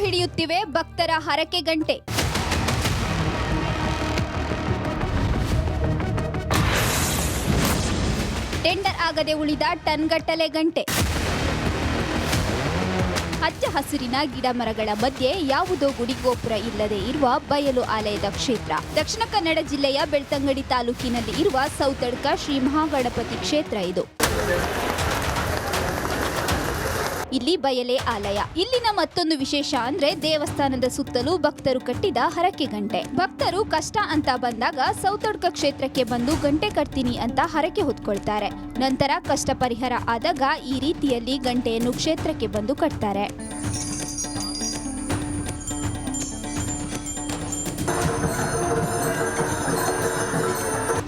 ಹಿಡಿಯುತ್ತಿವೆ ಭಕ್ತರ ಹರಕೆ ಗಂಟೆ. ಟೆಂಡರ್ ಆಗದೆ ಉಳಿದ ಟನ್ಗಟ್ಟಲೆ ಗಂಟೆ. ಹಚ್ಚ ಹಸಿರಿನ ಗಿಡ ಮರಗಳ ಮಧ್ಯೆ ಯಾವುದೋ ಗುಡಿಗೋಪುರ ಇಲ್ಲದೆ ಇರುವ ಬಯಲು ಆಲಯದ ಕ್ಷೇತ್ರ. ದಕ್ಷಿಣ ಕನ್ನಡ ಜಿಲ್ಲೆಯ ಬೆಳ್ತಂಗಡಿ ತಾಲೂಕಿನಲ್ಲಿ ಇರುವ ಸೌತಡ್ಕ ಶ್ರೀ ಮಹಾಗಣಪತಿ ಕ್ಷೇತ್ರ ಇದು. ಇಲ್ಲಿ ಬಯಲೆ ಆಲಯ. ಇಲ್ಲಿನ ಮತ್ತೊಂದು ವಿಶೇಷ ಅಂದ್ರೆ ದೇವಸ್ಥಾನದ ಸುತ್ತಲೂ ಭಕ್ತರು ಕಟ್ಟಿದ ಹರಕೆ ಗಂಟೆ. ಭಕ್ತರು ಕಷ್ಟ ಅಂತ ಬಂದಾಗ ಸೌತಡ್ಕ ಕ್ಷೇತ್ರಕ್ಕೆ ಬಂದು ಗಂಟೆ ಕಟ್ತೀನಿ ಅಂತ ಹರಕೆ ಹೊತ್ಕೊಳ್ತಾರೆ. ನಂತರ ಕಷ್ಟ ಪರಿಹಾರ ಆದಾಗ ಈ ರೀತಿಯಲ್ಲಿ ಗಂಟೆಯನ್ನು ಕ್ಷೇತ್ರಕ್ಕೆ ಬಂದು ಕಟ್ತಾರೆ.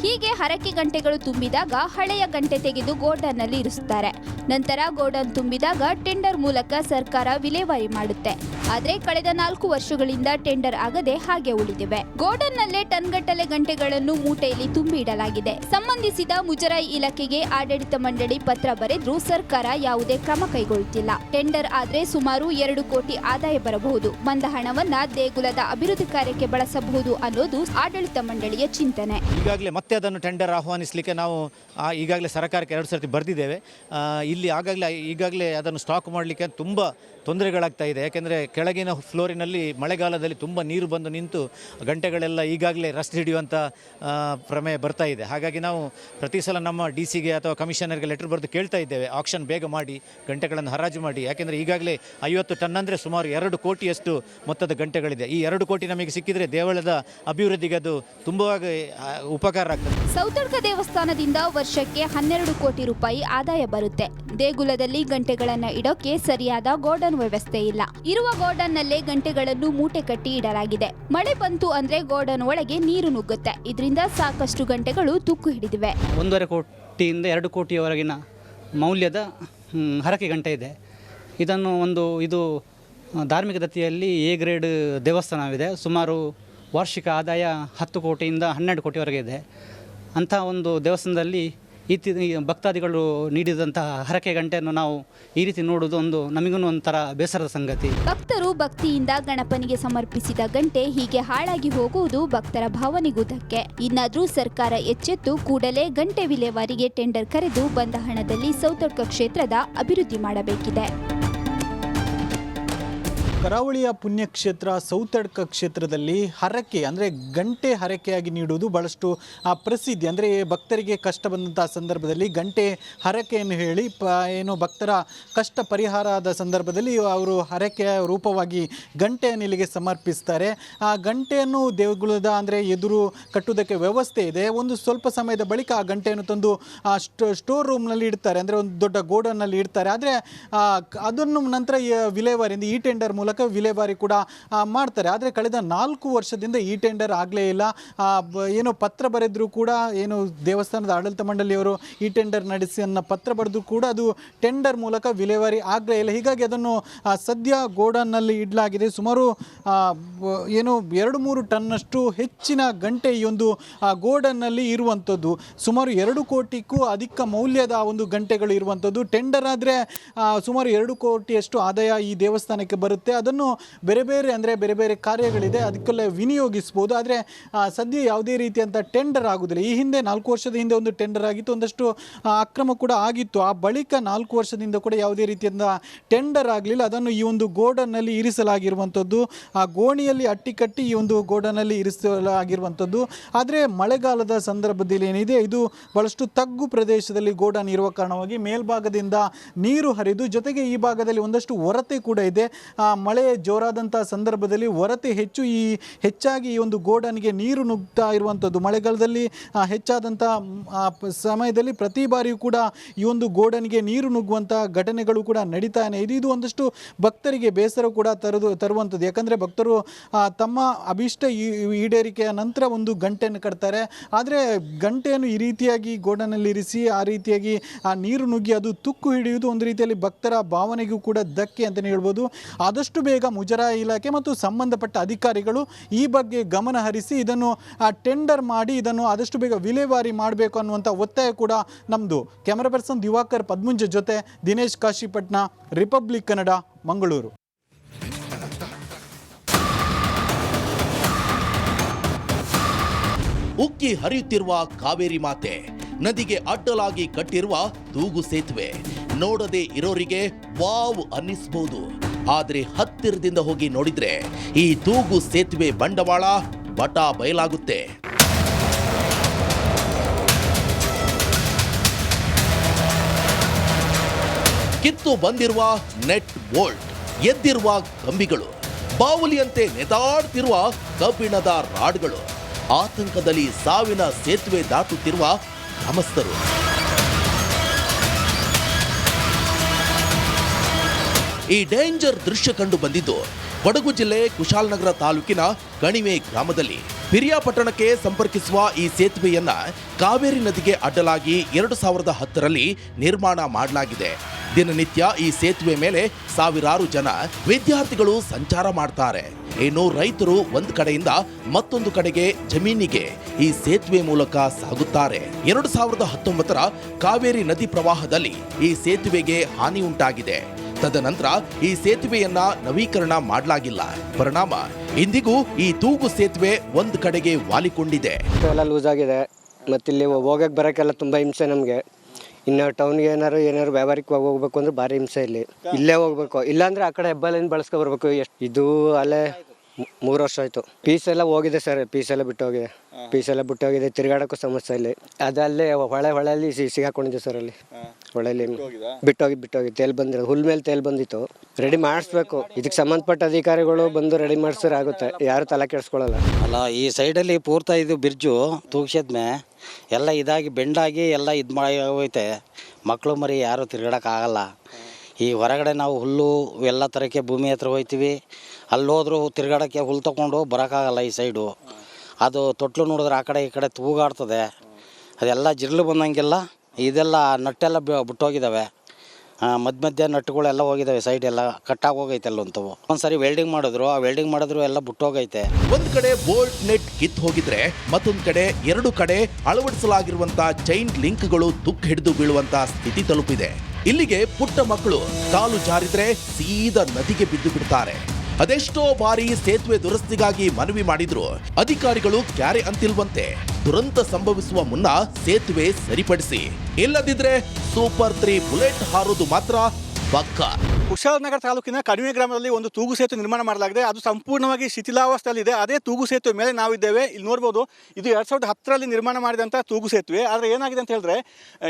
ಹೀಗೆ ಹರಕೆ ಗಂಟೆಗಳು ತುಂಬಿದಾಗ ಹಳೆಯ ಗಂಟೆ ತೆಗೆದು ಗೋಡನ್ನಲ್ಲಿ ಇರಿಸುತ್ತಾರೆ. ನಂತರ ಗೋಡನ್ ತುಂಬಿದಾಗ ಟೆಂಡರ್ ಮೂಲಕ ಸರ್ಕಾರ ವಿಲೇವಾರಿ ಮಾಡುತ್ತೆ. ಆದರೆ ಕಳೆದ 4 ವರ್ಷಗಳಿಂದ ಟೆಂಡರ್ ಆಗದೆ ಹಾಗೆ ಉಳಿದಿವೆ. ಗೋಡನ್ನಲ್ಲೇ ಟನ್ಗಟ್ಟಲೆ ಗಂಟೆಗಳನ್ನು ಮೂಟೆಯಲ್ಲಿ ತುಂಬಿ ಇಡಲಾಗಿದೆ. ಸಂಬಂಧಿಸಿದ ಮುಜರಾಯಿ ಇಲಾಖೆಗೆ ಆಡಳಿತ ಮಂಡಳಿ ಪತ್ರ ಬರೆದ್ರೂ ಸರ್ಕಾರ ಯಾವುದೇ ಕ್ರಮ ಕೈಗೊಳ್ಳುತ್ತಿಲ್ಲ. ಟೆಂಡರ್ ಆದ್ರೆ ಸುಮಾರು 2 ಕೋಟಿ ಆದಾಯ ಬರಬಹುದು. ಬಂದ ಹಣವನ್ನ ದೇಗುಲದ ಅಭಿವೃದ್ಧಿ ಕಾರ್ಯಕ್ಕೆ ಬಳಸಬಹುದು ಅನ್ನೋದು ಆಡಳಿತ ಮಂಡಳಿಯ ಚಿಂತನೆ. ಈಗಾಗಲೇ ಮತ್ತೆ ಅದನ್ನು ಟೆಂಡರ್ ಆಹ್ವಾನಿಸಲಿಕ್ಕೆ ನಾವು ಈಗಾಗಲೇ ಸರ್ಕಾರಕ್ಕೆ 2 ಸರ್ತಿ ಬರೆದಿದ್ದೇವೆ. ಇಲ್ಲಿ ಈಗಾಗಲೇ ಅದನ್ನು ಸ್ಟಾಕ್ ಮಾಡಲಿಕ್ಕೆ ತುಂಬ ತೊಂದರೆಗಳಾಗ್ತಾ ಇದೆ. ಯಾಕೆಂದರೆ ಕೆಳಗಿನ ಫ್ಲೋರಿನಲ್ಲಿ ಮಳೆಗಾಲದಲ್ಲಿ ತುಂಬ ನೀರು ಬಂದು ನಿಂತು ಗಂಟೆಗಳೆಲ್ಲ ಈಗಾಗಲೇ ರಸ್ಟ್ ಹಿಡಿಯುವಂಥ ಪ್ರಮೇಯ ಬರ್ತಾ ಇದೆ. ಹಾಗಾಗಿ ನಾವು ಪ್ರತಿ ಸಲ ನಮ್ಮ DC ಗೆ ಅಥವಾ ಕಮಿಷನರ್ಗೆ ಲೆಟರ್ ಬರೆದು ಕೇಳ್ತಾ ಇದ್ದೇವೆ, ಆಕ್ಷನ್ ಬೇಗ ಮಾಡಿ, ಗಂಟೆಗಳನ್ನು ಹರಾಜು ಮಾಡಿ. ಯಾಕೆಂದರೆ ಈಗಾಗಲೇ 50 ಟನ್ ಅಂದರೆ ಸುಮಾರು 2 ಕೋಟಿಯಷ್ಟು ಮೊತ್ತದ ಗಂಟೆಗಳಿದೆ. ಈ 2 ಕೋಟಿ ನಮಗೆ ಸಿಕ್ಕಿದರೆ ದೇವಳದ ಅಭಿವೃದ್ಧಿಗೆ ಅದು ತುಂಬ ಉಪಕಾರ ಆಗ್ತದೆ. ಸೌತಡ್ಕ ದೇವಸ್ಥಾನದಿಂದ ವರ್ಷಕ್ಕೆ 12 ಕೋಟಿ ರೂಪಾಯಿ ಆದಾಯ ಬರುತ್ತೆ. ದೇಗುಲದಲ್ಲಿ ಗಂಟೆಗಳನ್ನು ಇಡೋಕೆ ಸರಿಯಾದ ಗೋಡನ್ ವ್ಯವಸ್ಥೆ ಇಲ್ಲ. ಇರುವ ಗೋಡನ್ನಲ್ಲೇ ಗಂಟೆಗಳನ್ನು ಮೂಟೆ ಕಟ್ಟಿ ಇಡಲಾಗಿದೆ. ಮಳೆ ಬಂತು ಅಂದ್ರೆ ಗೋಡನ್ ಒಳಗೆ ನೀರು ನುಗ್ಗುತ್ತೆ. ಇದರಿಂದ ಸಾಕಷ್ಟು ಗಂಟೆಗಳು ತುಕ್ಕು ಹಿಡಿದಿವೆ. 1.5 ಕೋಟಿಯಿಂದ 2 ಕೋಟಿಯವರೆಗಿನ ಮೌಲ್ಯದ ಹರಕೆ ಗಂಟೆ ಇದೆ. ಇದು ಧಾರ್ಮಿಕ ದತ್ತಿಯಲ್ಲಿ ಎ ಗ್ರೇಡ್ ದೇವಸ್ಥಾನವಿದೆ. ಸುಮಾರು ವಾರ್ಷಿಕ ಆದಾಯ 10 ಕೋಟಿಯಿಂದ 12 ಕೋಟಿವರೆಗೆ ಇದೆ. ಅಂಥ ಒಂದು ದೇವಸ್ಥಾನದಲ್ಲಿ ಭಕ್ತಾದಿಗಳು ನೀಡಿದಂತಹ ಹರಕೆ ಗಂಟೆಯನ್ನು ನಾವು ಈ ರೀತಿ ನೋಡುವುದು ನಮಗೂ ಒಂಥರ ಬೇಸರದ ಸಂಗತಿ. ಭಕ್ತರು ಭಕ್ತಿಯಿಂದ ಗಣಪನಿಗೆ ಸಮರ್ಪಿಸಿದ ಗಂಟೆ ಹೀಗೆ ಹಾಳಾಗಿ ಹೋಗುವುದು ಭಕ್ತರ ಭಾವನೆಗೂ ಧಕ್ಕೆ. ಇನ್ನಾದರೂ ಸರ್ಕಾರ ಎಚ್ಚೆತ್ತು ಕೂಡಲೇ ಗಂಟೆ ವಿಲೇವಾರಿಗೆ ಟೆಂಡರ್ ಕರೆದು ಬಂದ ಹಣದಲ್ಲಿ ಸೌತಡ್ಕ ಕ್ಷೇತ್ರದ ಅಭಿವೃದ್ಧಿ ಮಾಡಬೇಕಿದೆ. ಕರಾವಳಿಯ ಪುಣ್ಯಕ್ಷೇತ್ರ ಸೌತಡ್ಕ ಕ್ಷೇತ್ರದಲ್ಲಿ ಹರಕೆ ಅಂದರೆ ಗಂಟೆ ಹರಕೆಯಾಗಿ ನೀಡುವುದು ಭಾಳಷ್ಟು ಪ್ರಸಿದ್ಧಿ. ಅಂದರೆ ಭಕ್ತರಿಗೆ ಕಷ್ಟ ಬಂದಂಥ ಸಂದರ್ಭದಲ್ಲಿ ಗಂಟೆ ಹರಕೆಯನ್ನು ಹೇಳಿ ಭಕ್ತರ ಕಷ್ಟ ಪರಿಹಾರ ಆದ ಸಂದರ್ಭದಲ್ಲಿ ಅವರು ಹರಕೆಯ ರೂಪವಾಗಿ ಗಂಟೆಯನ್ನು ಇಲ್ಲಿಗೆ ಸಮರ್ಪಿಸ್ತಾರೆ. ಆ ಗಂಟೆಯನ್ನು ದೇಗುಲದ ಅಂದರೆ ಎದುರು ಕಟ್ಟುವುದಕ್ಕೆ ವ್ಯವಸ್ಥೆ ಇದೆ. ಒಂದು ಸ್ವಲ್ಪ ಸಮಯದ ಬಳಿಕ ಆ ಗಂಟೆಯನ್ನು ತಂದು ಸ್ಟೋರ್ ರೂಮ್ನಲ್ಲಿ ಇಡ್ತಾರೆ, ಅಂದರೆ ಒಂದು ದೊಡ್ಡ ಗೋಡನ್ನಲ್ಲಿ ಇಡ್ತಾರೆ. ಆದರೆ ಅದನ್ನು ನಂತರ ವಿಲೇವಾರಿಯಿಂದ ಈ ಟೆಂಡರ್ ಮೂಲಕ ವಿಲೇವಾರಿ ಕೂಡ ಮಾಡ್ತಾರೆ. ಆದರೆ ಕಳೆದ 4 ವರ್ಷದಿಂದ ಈ ಟೆಂಡರ್ ಆಗಲೇ ಇಲ್ಲ. ಪತ್ರ ಬರೆದರೂ ಕೂಡ ದೇವಸ್ಥಾನದ ಆಡಳಿತ ಮಂಡಳಿಯವರು ಈ ಟೆಂಡರ್ ನಡೆಸಿ ಅನ್ನೋ ಪತ್ರ ಬರೆದು ಕೂಡ ಅದು ಟೆಂಡರ್ ಮೂಲಕ ವಿಲೇವಾರಿ ಆಗಲೇ ಇಲ್ಲ. ಹೀಗಾಗಿ ಅದನ್ನು ಸದ್ಯ ಗೋಡನ್ನಲ್ಲಿ ಇಡಲಾಗಿದೆ. ಸುಮಾರು 2-3 ಟನ್ನಷ್ಟು ಹೆಚ್ಚಿನ ಗಂಟೆ ಈ ಒಂದು ಗೋಡನ್ನಲ್ಲಿ ಇರುವಂಥದ್ದು. ಸುಮಾರು 2 ಕೋಟಿಗೂ ಅಧಿಕ ಮೌಲ್ಯದ ಒಂದು ಗಂಟೆಗಳು ಇರುವಂಥದ್ದು. ಟೆಂಡರ್ ಆದರೆ ಸುಮಾರು 2 ಕೋಟಿಯಷ್ಟು ಆದಾಯ ಈ ದೇವಸ್ಥಾನಕ್ಕೆ ಬರುತ್ತೆ. ಅದನ್ನು ಬೇರೆ ಬೇರೆ ಕಾರ್ಯಗಳಿದೆ, ಅದಕ್ಕೆಲ್ಲ ವಿನಿಯೋಗಿಸ್ಬೋದು. ಆದರೆ ಸದ್ಯ ಯಾವುದೇ ರೀತಿಯಂಥ ಟೆಂಡರ್ ಆಗುವುದಿಲ್ಲ. ಈ ಹಿಂದೆ 4 ವರ್ಷದ ಹಿಂದೆ ಒಂದು ಟೆಂಡರ್ ಆಗಿತ್ತು, ಒಂದಷ್ಟು ಅಕ್ರಮ ಕೂಡ ಆಗಿತ್ತು. ಆ ಬಳಿಕ 4 ವರ್ಷದಿಂದ ಕೂಡ ಯಾವುದೇ ರೀತಿಯಿಂದ ಟೆಂಡರ್ ಆಗಲಿಲ್ಲ. ಅದನ್ನು ಈ ಒಂದು ಗೋಡನ್ನಲ್ಲಿ ಇರಿಸಲಾಗಿರುವಂಥದ್ದು. ಆ ಗೋಣಿಯಲ್ಲಿ ಅಟ್ಟಿಕಟ್ಟಿ ಈ ಒಂದು ಗೋಡನ್ನಲ್ಲಿ ಇರಿಸಲಾಗಿರುವಂಥದ್ದು. ಆದರೆ ಮಳೆಗಾಲದ ಸಂದರ್ಭದಲ್ಲಿ ಏನಿದೆ, ಇದು ಬಹಳಷ್ಟು ತಗ್ಗು ಪ್ರದೇಶದಲ್ಲಿ ಗೋಡನ್ ಇರುವ ಕಾರಣವಾಗಿ ಮೇಲ್ಭಾಗದಿಂದ ನೀರು ಹರಿದು, ಜೊತೆಗೆ ಈ ಭಾಗದಲ್ಲಿ ಒಂದಷ್ಟು ಒರತೆ ಕೂಡ ಇದೆ. ಮಳೆ ಜೋರಾದಂಥ ಸಂದರ್ಭದಲ್ಲಿ ಒರತೆ ಹೆಚ್ಚಾಗಿ ಈ ಒಂದು ಗೋಡನ್ಗೆ ನೀರು ನುಗ್ತಾ ಇರುವಂಥದ್ದು. ಮಳೆಗಾಲದಲ್ಲಿ ಹೆಚ್ಚಾದಂಥ ಸಮಯದಲ್ಲಿ ಪ್ರತಿ ಬಾರಿಯೂ ಕೂಡ ಈ ಒಂದು ಗೋಡನ್ಗೆ ನೀರು ನುಗ್ಗುವಂಥ ಘಟನೆಗಳು ಕೂಡ ನಡೀತಾನೆ ಇದೆ. ಇದು ಒಂದಷ್ಟು ಭಕ್ತರಿಗೆ ಬೇಸರ ಕೂಡ ತರುವಂಥದ್ದು. ಯಾಕಂದರೆ ಭಕ್ತರು ತಮ್ಮ ಅಭಿಷ್ಟ ಈಡೇರಿಕೆಯ ನಂತರ ಒಂದು ಗಂಟೆಯನ್ನು ಕಟ್ತಾರೆ. ಆದರೆ ಗಂಟೆಯನ್ನು ಈ ರೀತಿಯಾಗಿ ಗೋಡನಲ್ಲಿ ಇರಿಸಿ ಆ ರೀತಿಯಾಗಿ ಆ ನೀರು ನುಗ್ಗಿ ಅದು ತುಕ್ಕು ಹಿಡಿಯುವುದು ಒಂದು ರೀತಿಯಲ್ಲಿ ಭಕ್ತರ ಭಾವನೆಗೂ ಕೂಡ ಧಕ್ಕೆ ಅಂತಲೇ ಹೇಳ್ಬೋದು. ಆದಷ್ಟು ಬೇಗ ಮುಜರಾಯಿ ಇಲಾಖೆ ಮತ್ತು ಸಂಬಂಧಪಟ್ಟ ಅಧಿಕಾರಿಗಳು ಈ ಬಗ್ಗೆ ಗಮನ ಹರಿಸಿ ಇದನ್ನು ಟೆಂಡರ್ ಮಾಡಿ ಇದನ್ನು ಆದಷ್ಟು ಬೇಗ ವಿಲೇವಾರಿ ಮಾಡಬೇಕು ಅನ್ನುವಂಥ ಒತ್ತಾಯ ಕೂಡ ನಮ್ಮದು. ಕ್ಯಾಮರಾ ಪರ್ಸನ್ ದಿವಾಕರ್ ಪದ್ಮುಂಜ ಜೊತೆ ದಿನೇಶ್ ಕಾಶಿಪಟ್ನ, ರಿಪಬ್ಲಿಕ್ ಕನ್ನಡ, ಮಂಗಳೂರು. ಉಕ್ಕಿ ಹರಿಯುತ್ತಿರುವ ಕಾವೇರಿ ಮಾತೆ, ನದಿಗೆ ಅಡ್ಡಲಾಗಿ ಕಟ್ಟಿರುವ ತೂಗು ಸೇತುವೆ ನೋಡದೆ ಇರೋರಿಗೆ ವಾವ್ ಅನ್ನಿಸ್ಬೋದು. ಆದ್ರೆ ಹತ್ತಿರದಿಂದ ಹೋಗಿ ನೋಡಿದ್ರೆ ಈ ತೂಗು ಸೇತುವೆ ಬಂಡವಾಳ ಬಟಾ ಬಯಲಾಗುತ್ತೆ. ಕಿತ್ತು ಬಂದಿರುವ ನೆಟ್ ಬೋಲ್ಟ್, ಎದ್ದಿರುವ ಕಂಬಿಗಳು, ಬಾವುಲಿಯಂತೆ ನೆದಾಡ್ತಿರುವ ಕಬ್ಬಿಣದ ರಾಡ್ಗಳು, ಆತಂಕದಲ್ಲಿ ಸಾವಿನ ಸೇತುವೆ ದಾಟುತ್ತಿರುವ ಗ್ರಾಮಸ್ಥರು. ಈ ಡೇಂಜರ್ ದೃಶ್ಯ ಕಂಡು ಬಂದಿದ್ದು ಕೊಡಗು ಜಿಲ್ಲೆ ಕುಶಾಲನಗರ ತಾಲೂಕಿನ ಕಣಿವೆ ಗ್ರಾಮದಲ್ಲಿ. ಪಿರಿಯಾಪಟ್ಟಣಕ್ಕೆ ಸಂಪರ್ಕಿಸುವ ಈ ಸೇತುವೆಯನ್ನ ಕಾವೇರಿ ನದಿಗೆ ಅಡ್ಡಲಾಗಿ 2010ರಲ್ಲಿ ನಿರ್ಮಾಣ ಮಾಡಲಾಗಿದೆ. ದಿನನಿತ್ಯ ಈ ಸೇತುವೆ ಮೇಲೆ ಸಾವಿರಾರು ಜನ ವಿದ್ಯಾರ್ಥಿಗಳು ಸಂಚಾರ ಮಾಡ್ತಾರೆ. ಇನ್ನು ರೈತರು ಒಂದು ಕಡೆಯಿಂದ ಮತ್ತೊಂದು ಕಡೆಗೆ ಜಮೀನಿಗೆ ಈ ಸೇತುವೆ ಮೂಲಕ ಸಾಗುತ್ತಾರೆ. 2019ರ ಕಾವೇರಿ ನದಿ ಪ್ರವಾಹದಲ್ಲಿ ಈ ಸೇತುವೆಗೆ ಹಾನಿ ಉಂಟಾಗಿದೆ. ತದನಂತರ ಈ ಸೇತುವೆಯನ್ನ ನವೀಕರಣ ಮಾಡಲಾಗಿಲ್ಲ. ಪರಿಣಾಮ ಇಂದಿಗೂ ಈ ತೂಗು ಸೇತುವೆ ಒಂದು ಕಡೆಗೆ ವಾಲಿಕೊಂಡಿದೆ. ಎಲ್ಲ ಲೂಸ್ ಆಗಿದೆ, ಮತ್ತಿಲ್ಲಿ ಹೋಗಕ್ಕೆ ಬರೋಕ್ಕೆಲ್ಲ ತುಂಬ ಹಿಂಸೆ ನಮಗೆ. ಇನ್ನು ಟೌನ್ಗೆ ಏನಾರು ವ್ಯಾಪಾರಕ್ಕೆ ಹೋಗ್ಬೇಕು ಅಂದ್ರೆ ಭಾರಿ ಹಿಂಸೆ. ಇಲ್ಲೇ ಹೋಗ್ಬೇಕು, ಇಲ್ಲಾಂದ್ರೆ ಆ ಕಡೆ ಹೆಬ್ಬಾಲಿಂದ ಬಳಸ್ಕೊ ಬರ್ಬೇಕು. ಇದು ಅಲ್ಲೇ 3 ವರ್ಷ ಆಯಿತು. ಪೀಸ್ ಎಲ್ಲ ಹೋಗಿದೆ ಸರ್, ಪೀಸ್ ಎಲ್ಲ ಬಿಟ್ಟು ಹೋಗಿದೆ. ತಿರುಗಾಡೋಕ್ಕೂ ಸಮಸ್ಯೆ ಇಲ್ಲಿ. ಅದಲ್ಲೇ ಹೊಳೆಯಲ್ಲಿ ಸಿಗಾಕೊಂಡಿದ್ದೆ ಸರ್. ಅಲ್ಲಿ ಹೊಳೆಯಲ್ಲಿ ಬಿಟ್ಟೋಗಿ ತೇಲ್ ಬಂದಿರೋದು, ಹುಲ್ ಮೇಲೆ ತೇಲ್ ಬಂದಿತ್ತು. ರೆಡಿ ಮಾಡಿಸ್ಬೇಕು. ಇದಕ್ಕೆ ಸಂಬಂಧಪಟ್ಟ ಅಧಿಕಾರಿಗಳು ಬಂದು ರೆಡಿ ಮಾಡಿಸಿದ್ರೆ ಆಗುತ್ತೆ. ಯಾರು ತಲೆ ಕೆಡಿಸ್ಕೊಳ್ಳಲ್ಲ. ಅಲ್ಲ, ಈ ಸೈಡಲ್ಲಿ ಪೂರ್ತಿ ಇದು ಬ್ರಿಡ್ಜು ತೂಗ್ಸಿದ್ಮೆ ಎಲ್ಲ ಇದಾಗಿ ಬೆಂಡಾಗಿ ಎಲ್ಲ ಇದು ಮಾಡಿ ಹೋಯ್ತೆ. ಮಕ್ಕಳು ಮರಿ ಯಾರು ತಿರ್ಗಾಡೋಕ್ಕಾಗಲ್ಲ. ಈ ಹೊರಗಡೆ ನಾವು ಹುಲ್ಲು ಎಲ್ಲ ಥರಕ್ಕೆ ಭೂಮಿ ಹತ್ರ ಹೋಗ್ತೀವಿ. ಅಲ್ಲೋದ್ರೂ ತಿರ್ಗಾಡೋಕ್ಕೆ ಹುಲ್ಲು ತೊಗೊಂಡು ಬರೋಕ್ಕಾಗಲ್ಲ. ಈ ಸೈಡು ಅದು ತೊಟ್ಲು ನೋಡಿದ್ರೆ ಆ ಕಡೆ ಈ ಕಡೆ ತೂಗಾಡ್ತದೆ. ಅದೆಲ್ಲ ಜಿರ್ಲು ಬಂದಂಗೆಲ್ಲ ಇದೆಲ್ಲ ನಟ್ಟೆಲ್ಲ ಬಿಟ್ಟೋಗಿದ್ದಾವೆ. ಮಧ್ಯ ನಟ್ಟುಗಳೆಲ್ಲ ಹೋಗಿದ್ದಾವೆ. ಸೈಡ್ ಎಲ್ಲ ಕಟ್ಟಾಗಿ ಹೋಗೈತೆ ಅಲ್ಲಂತವು. ಒಂದ್ಸರಿ ವೆಲ್ಡಿಂಗ್ ಮಾಡಿದ್ರು, ಆ ವೆಲ್ಡಿಂಗ್ ಮಾಡಿದ್ರು ಎಲ್ಲ ಬಿಟ್ಟೋಗೈತೆ. ಒಂದು ಕಡೆ ಬೋಲ್ಟ್ ನೆಟ್ ಕಿತ್ತು ಹೋಗಿದ್ರೆ ಮತ್ತೊಂದು ಕಡೆ 2 ಕಡೆ ಅಳವಡಿಸಲಾಗಿರುವಂತ ಚೈನ್ ಲಿಂಕ್ಗಳು ತುಕ್ಕು ಹಿಡಿದು ಬೀಳುವಂತ ಸ್ಥಿತಿ ತಲುಪಿದೆ. ಇಲ್ಲಿಗೆ ಪುಟ್ಟ ಮಕ್ಕಳು ಕಾಲು ಜಾರಿದ್ರೆ ಸೀದಾ ನದಿಗೆ ಬಿದ್ದು ಬಿಡ್ತಾರೆ. ಅದೆಷ್ಟೋ ಬಾರಿ ಸೇತುವೆ ದುರಸ್ತಿಗಾಗಿ ಮನವಿ ಮಾಡಿದ್ರು ಅಧಿಕಾರಿಗಳು ಕ್ಯಾರೆ ಅಂತಿಲ್ವಂತೆ. ದುರಂತ ಸಂಭವಿಸುವ ಮುನ್ನ ಸೇತುವೆ ಸರಿಪಡಿಸಿ, ಇಲ್ಲದಿದ್ರೆ ಸೂಪರ್ 3 ಬುಲೆಟ್ ಹಾರೋದು ಮಾತ್ರ ಪಕ್ಕ. ಕುಶಾಲನಗರ ತಾಲೂಕಿನ ಕಣಿವೆ ಗ್ರಾಮದಲ್ಲಿ ಒಂದು ತೂಗು ಸೇತುವೆ ನಿರ್ಮಾಣ ಮಾಡಲಾಗಿದೆ. ಅದು ಸಂಪೂರ್ಣವಾಗಿ ಶಿಥಿಲಾವಸ್ಥೆಯಲ್ಲಿದೆ. ಅದೇ ತೂಗು ಸೇತುವೆ ಮೇಲೆ ನಾವಿದ್ದೇವೆ. ಇಲ್ಲಿ ನೋಡ್ಬೋದು, ಇದು 2010ರಲ್ಲಿ ನಿರ್ಮಾಣ ಮಾಡಿದಂಥ ತೂಗು ಸೇತುವೆ. ಆದರೆ ಏನಾಗಿದೆ ಅಂತ ಹೇಳಿದ್ರೆ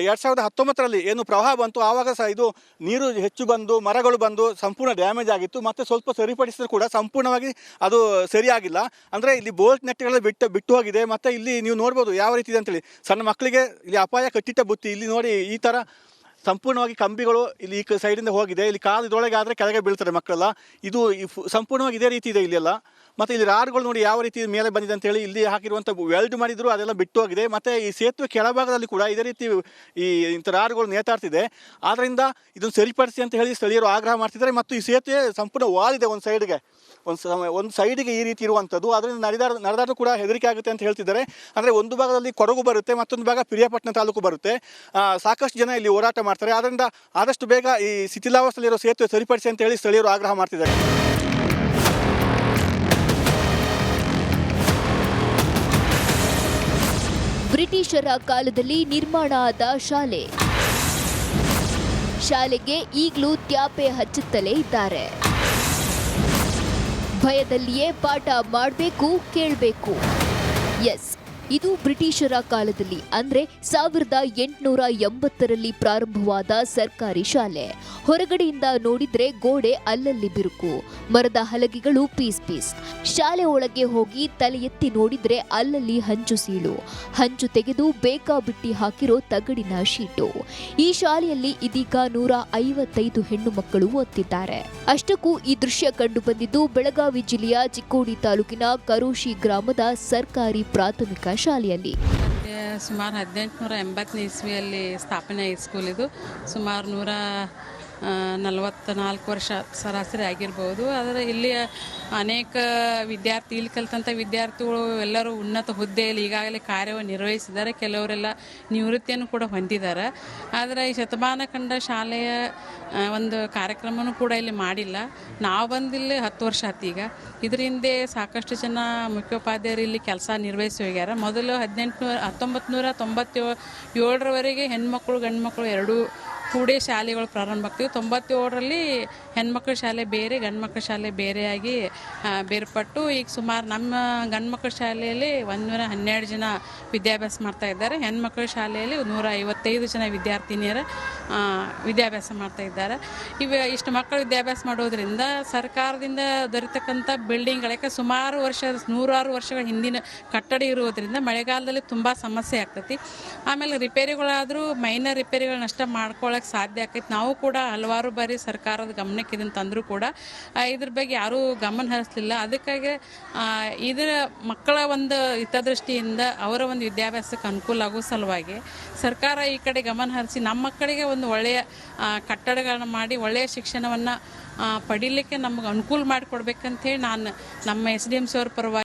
2019ರಲ್ಲಿ ಏನು ಪ್ರವಾಹ ಬಂತು, ಆವಾಗ ಸಹ ಇದು ನೀರು ಹೆಚ್ಚು ಬಂದು ಮರಗಳು ಬಂದು ಸಂಪೂರ್ಣ ಡ್ಯಾಮೇಜ್ ಆಗಿತ್ತು. ಮತ್ತು ಸ್ವಲ್ಪ ಸರಿಪಡಿಸಿದ್ರು ಕೂಡ ಸಂಪೂರ್ಣವಾಗಿ ಅದು ಸರಿಯಾಗಿಲ್ಲ. ಅಂದರೆ ಇಲ್ಲಿ ಬೋಲ್ಟ್ ನೆಟ್ಗಳೆಲ್ಲ ಬಿಟ್ಟು ಹೋಗಿದೆ. ಮತ್ತು ಇಲ್ಲಿ ನೀವು ನೋಡ್ಬೋದು ಯಾವ ರೀತಿ ಇದೆ ಅಂತೇಳಿ. ಸಣ್ಣ ಮಕ್ಕಳಿಗೆ ಇಲ್ಲಿ ಅಪಾಯ ಕಟ್ಟಿಟ್ಟ ಬುತ್ತಿ. ಇಲ್ಲಿ ನೋಡಿ, ಈ ಥರ ಸಂಪೂರ್ಣವಾಗಿ ಕಂಬಿಗಳು ಇಲ್ಲಿ ಈ ಸೈಡಿಂದ ಹೋಗಿದೆ. ಇಲ್ಲಿ ಕಾಲು ಇದರೊಳಗೆ ಆದರೆ ಕೆಳಗೆ ಬೀಳ್ತಾರೆ ಮಕ್ಕಳೆಲ್ಲ. ಇದು ಸಂಪೂರ್ಣವಾಗಿ ಇದೇ ರೀತಿ ಇದೆ ಇಲ್ಲೆಲ್ಲ. ಮತ್ತು ಇಲ್ಲಿ ರಾಡ್ಗಳು ನೋಡಿ ಯಾವ ರೀತಿ ಮೇಲೆ ಬಂದಿದೆ ಅಂತೇಳಿ. ಇಲ್ಲಿ ಹಾಕಿರುವಂಥ ವೆಲ್ಡ್ ಮಾಡಿದ್ರು ಅದೆಲ್ಲ ಬಿಟ್ಟು ಹೋಗಿದೆ. ಮತ್ತು ಈ ಸೇತುವೆ ಕೆಳಭಾಗದಲ್ಲಿ ಕೂಡ ಇದೇ ರೀತಿ ಇಂಥ ರಾಡ್ಗಳು ನೇತಾಡ್ತಿದೆ. ಆದ್ದರಿಂದ ಇದನ್ನು ಸರಿಪಡಿಸಿ ಅಂತ ಹೇಳಿ ಸ್ಥಳೀಯರು ಆಗ್ರಹ ಮಾಡ್ತಿದ್ದಾರೆ. ಮತ್ತು ಈ ಸೇತುವೆ ಸಂಪೂರ್ಣ ವಾಲಿದೆ ಒಂದು ಸೈಡ್ಗೆ, ಒಂದು ಸೈಡಿಗೆ ಈ ರೀತಿ ಇರುವಂಥದ್ದು. ಅದರಿಂದ ನಡೆದಾಡಲು ಕೂಡ ಹೆದರಿಕೆ ಆಗುತ್ತೆ ಅಂತ ಹೇಳ್ತಿದ್ದಾರೆ. ಅಂದರೆ ಒಂದು ಭಾಗದಲ್ಲಿ ಕೊಡಗು ಬರುತ್ತೆ, ಮತ್ತೊಂದು ಭಾಗ ಪಿರಿಯಾಪಟ್ಟಣ ತಾಲೂಕು ಬರುತ್ತೆ. ಸಾಕಷ್ಟು ಜನ ಇಲ್ಲಿ ಹೋರಾಟ ಮಾಡ್ತಾರೆ. ಆದ್ದರಿಂದ ಆದಷ್ಟು ಬೇಗ ಈ ಶಿಥಿಲಾವಸ್ಥೆಯಲ್ಲಿರೋ ಸೇತುವೆ ಸರಿಪಡಿಸಿ ಅಂತ ಹೇಳಿ ಸ್ಥಳೀಯರು ಆಗ್ರಹ ಮಾಡ್ತಿದ್ದಾರೆ. ಬ್ರಿಟಿಷರ ಕಾಲದಲ್ಲಿ ನಿರ್ಮಾಣ ಆದ ಶಾಲೆಗೆ ಈಗಲೂ ತ್ಯಾಪೆ ಹಚ್ಚುತ್ತಲೇ ಇದ್ದಾರೆ. ಭಯದಲ್ಲಿಯೇ ಪಾಠ ಮಾಡಬೇಕು, ಕೇಳಬೇಕು. ಎಸ್, ಇದು ಬ್ರಿಟಿಷರ ಕಾಲದಲ್ಲಿ ಅಂದ್ರೆ 1880ರಲ್ಲಿ ಪ್ರಾರಂಭವಾದ ಸರ್ಕಾರಿ ಶಾಲೆ. ಹೊರಗಡೆಯಿಂದ ನೋಡಿದ್ರೆ ಗೋಡೆ ಅಲ್ಲಲ್ಲಿ ಬಿರುಕು, ಮರದ ಹಲಗೆಗಳು ಪೀಸ್. ಶಾಲೆ ಒಳಗೆ ಹೋಗಿ ತಲೆ ಎತ್ತಿ ನೋಡಿದ್ರೆ ಅಲ್ಲಲ್ಲಿ ಹಂಚು ಸೀಳು, ಹಂಚು ತೆಗೆದು ಬೇಕಾಬಿಟ್ಟಿ ಹಾಕಿರೋ ತಗಡಿನ ಶೀಟು. ಈ ಶಾಲೆಯಲ್ಲಿ ಇದೀಗ 155 ಹೆಣ್ಣು ಮಕ್ಕಳು ಓದ್ತಿದ್ದಾರೆ. ಅಷ್ಟಕ್ಕೂ ಈ ದೃಶ್ಯ ಕಂಡು ಬಂದಿದ್ದು ಬೆಳಗಾವಿ ಜಿಲ್ಲೆಯ ಚಿಕ್ಕೋಡಿ ತಾಲೂಕಿನ ಕರೋಶಿ ಗ್ರಾಮದ ಸರ್ಕಾರಿ ಪ್ರಾಥಮಿಕ ಶಾಲೆಯಲ್ಲಿ. ಸುಮಾರು 1880 ಇಸ್ವಿಯಲ್ಲಿ ಸ್ಥಾಪನೆ ಆಯಿತು ಸ್ಕೂಲ್. ಇದು ಸುಮಾರು 44 ವರ್ಷ ಸರಾಸರಿ ಆಗಿರ್ಬೋದು. ಆದರೆ ಇಲ್ಲಿ ಅನೇಕ ಇಲ್ಲಿ ಕಲಿತಂಥ ವಿದ್ಯಾರ್ಥಿಗಳು ಎಲ್ಲರೂ ಉನ್ನತ ಹುದ್ದೆಯಲ್ಲಿ ಈಗಾಗಲೇ ಕಾರ್ಯವನ್ನು ನಿರ್ವಹಿಸಿದ್ದಾರೆ. ಕೆಲವರೆಲ್ಲ ನಿವೃತ್ತಿಯನ್ನು ಕೂಡ ಹೊಂದಿದ್ದಾರೆ. ಆದರೆ ಈ ಶತಮಾನ ಕಂಡ ಶಾಲೆಯ ಒಂದು ಕಾರ್ಯಕ್ರಮನೂ ಕೂಡ ಇಲ್ಲಿ ಮಾಡಿಲ್ಲ. ನಾವು ಬಂದಿಲ್ಲಿ 10 ವರ್ಷ ಆಯ್ತು ಈಗ. ಇದ್ರ ಹಿಂದೆ ಸಾಕಷ್ಟು ಜನ ಮುಖ್ಯೋಪಾಧ್ಯಾಯರು ಇಲ್ಲಿ ಕೆಲಸ ನಿರ್ವಹಿಸಿ ಹೋಗ್ಯಾರ. ಮೊದಲು 1997ರವರೆಗೆ ಹೆಣ್ಮಕ್ಳು ಗಂಡು ಮಕ್ಕಳು ಎರಡೂ ಕೂಡೇ ಶಾಲೆಗಳು ಪ್ರಾರಂಭ ಆಗ್ತಿವೆ. 97ರಲ್ಲಿ ಹೆಣ್ಮಕ್ಳ ಶಾಲೆ ಬೇರೆ, ಗಂಡು ಮಕ್ಕಳ ಶಾಲೆ ಬೇರೆಯಾಗಿ ಬೇರ್ಪಟ್ಟು ಈಗ ಸುಮಾರು ನಮ್ಮ ಗಂಡು ಮಕ್ಕಳ ಶಾಲೆಯಲ್ಲಿ 112 ಜನ ವಿದ್ಯಾಭ್ಯಾಸ ಮಾಡ್ತಾ ಇದ್ದಾರೆ. ಹೆಣ್ಮಕ್ಳ ಶಾಲೆಯಲ್ಲಿ 155 ಜನ ವಿದ್ಯಾರ್ಥಿನಿಯರ ವಿದ್ಯಾಭ್ಯಾಸ ಮಾಡ್ತಾ ಇದ್ದಾರೆ. ಇಷ್ಟು ಮಕ್ಕಳು ವಿದ್ಯಾಭ್ಯಾಸ ಮಾಡೋದ್ರಿಂದ ಸರ್ಕಾರದಿಂದ ದೊರೆತಕ್ಕಂಥ ಬಿಲ್ಡಿಂಗ್ಗಳಕ್ಕೆ ಸುಮಾರು ನೂರಾರು ವರ್ಷಗಳ ಹಿಂದಿನ ಕಟ್ಟಡ ಇರುವುದರಿಂದ ಮಳೆಗಾಲದಲ್ಲಿ ತುಂಬ ಸಮಸ್ಯೆ ಆಗ್ತೈತಿ. ಆಮೇಲೆ ರಿಪೇರಿಗಳಾದರೂ ಮೈನರ್ ರಿಪೇರಿಗಳನ್ನಷ್ಟ ಮಾಡ್ಕೊಳ್ಳೋಕೆ ಸಾಧ್ಯ ಆಕೈತಿ. ನಾವು ಕೂಡ ಹಲವಾರು ಬಾರಿ ಸರ್ಕಾರದ ಗಮನಕ್ಕೆ ಇದನ್ನು ತಂದರೂ ಕೂಡ ಇದ್ರ ಬಗ್ಗೆ ಯಾರೂ ಗಮನ ಹರಿಸಲಿಲ್ಲ. ಅದಕ್ಕಾಗಿ ಇದರ ಮಕ್ಕಳ ಒಂದು ಹಿತದೃಷ್ಟಿಯಿಂದ ಅವರ ಒಂದು ವಿದ್ಯಾಭ್ಯಾಸಕ್ಕೆ ಅನುಕೂಲ ಆಗೋ ಸಲುವಾಗಿ ಸರ್ಕಾರ ಈ ಕಡೆ ಗಮನ ಹರಿಸಿ ನಮ್ಮ ಮಕ್ಕಳಿಗೆ ಒಂದು ಒಳ್ಳೆಯ ಕಟ್ಟಡಗಳನ್ನ ಮಾಡಿ ಒಳ್ಳೆಯ ಶಿಕ್ಷಣವನ್ನು ಪಡೀಲಿಕ್ಕೆ ನಮಗೆ ಅನುಕೂಲ ಮಾಡಿಕೊಡ್ಬೇಕಂತೇಳಿ ನಾನು ನಮ್ಮ SDMC ಅವ್ರ ಪರವಾಗಿ